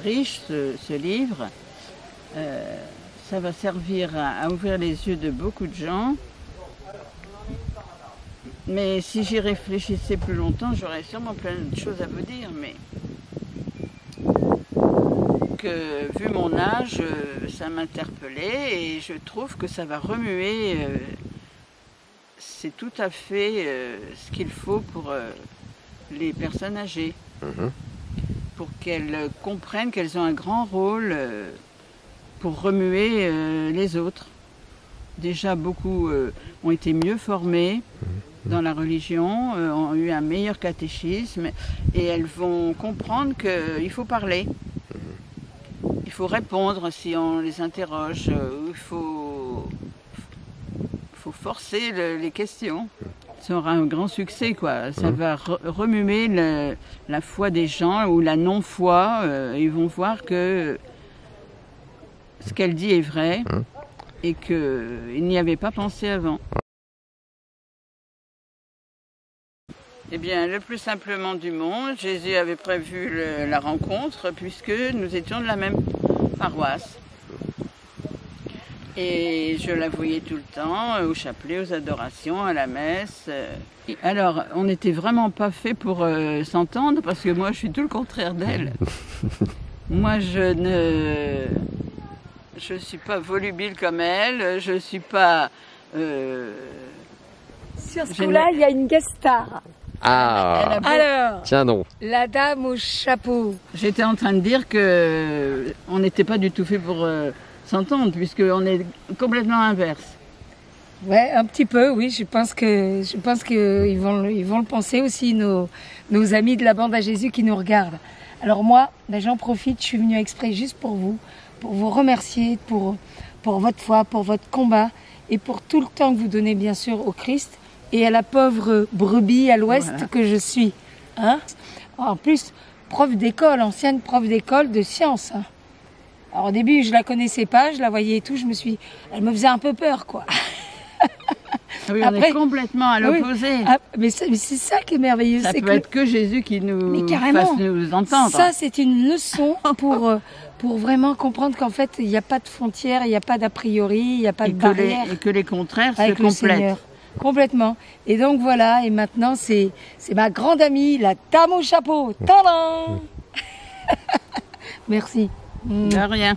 Riche ce livre, ça va servir à ouvrir les yeux de beaucoup de gens, mais si j'y réfléchissais plus longtemps, j'aurais sûrement plein de choses à vous dire, mais que vu mon âge, ça m'interpellait et je trouve que ça va remuer, c'est tout à fait ce qu'il faut pour les personnes âgées. Pour qu'elles comprennent qu'elles ont un grand rôle pour remuer les autres. Déjà, beaucoup ont été mieux formés dans la religion, ont eu un meilleur catéchisme, et elles vont comprendre qu'il faut parler. Il faut répondre si on les interroge, il faut forcer les questions. Ça aura un grand succès, quoi. Ça va remuer la foi des gens ou la non-foi. Ils vont voir que ce qu'elle dit est vrai et qu'ils n'y avaient pas pensé avant. Eh bien, le plus simplement du monde, Jésus avait prévu la rencontre puisque nous étions de la même paroisse. Et je la voyais tout le temps, au chapelet, aux adorations, à la messe. Alors, on n'était vraiment pas fait pour s'entendre, parce que moi, je suis tout le contraire d'elle. Moi, je suis pas volubile comme elle, je suis pas... Sur ce coup-là, il y a une guest star. Ah, alors, tiens donc. La dame au chapeau. J'étais en train de dire que on n'était pas du tout fait pour... s'entendre, puisqu'on est complètement inverse. Ouais, un petit peu, oui. Je pense qu'ils vont le penser aussi, nos amis de la bande à Jésus qui nous regardent. Alors moi, j'en profite, je suis venue exprès juste pour vous remercier pour votre foi, pour votre combat et pour tout le temps que vous donnez bien sûr au Christ et à la pauvre brebis à l'ouest que je suis. Hein? En plus, prof d'école, ancienne prof d'école de sciences. Hein. Alors au début, je la connaissais pas, je la voyais et tout, elle me faisait un peu peur, quoi. Oui, on est complètement à l'opposé. Oui, mais c'est ça qui est merveilleux. Ça peut être que Jésus qui nous fasse nous entendre. Ça, c'est une leçon pour vraiment comprendre qu'en fait, il n'y a pas de frontières, il n'y a pas d'a priori, il n'y a pas de barrière. Et que les contraires se complètent. Complètement. Et donc voilà, et maintenant, c'est ma grande amie, la dame au chapeau. Tadam. Merci. De rien.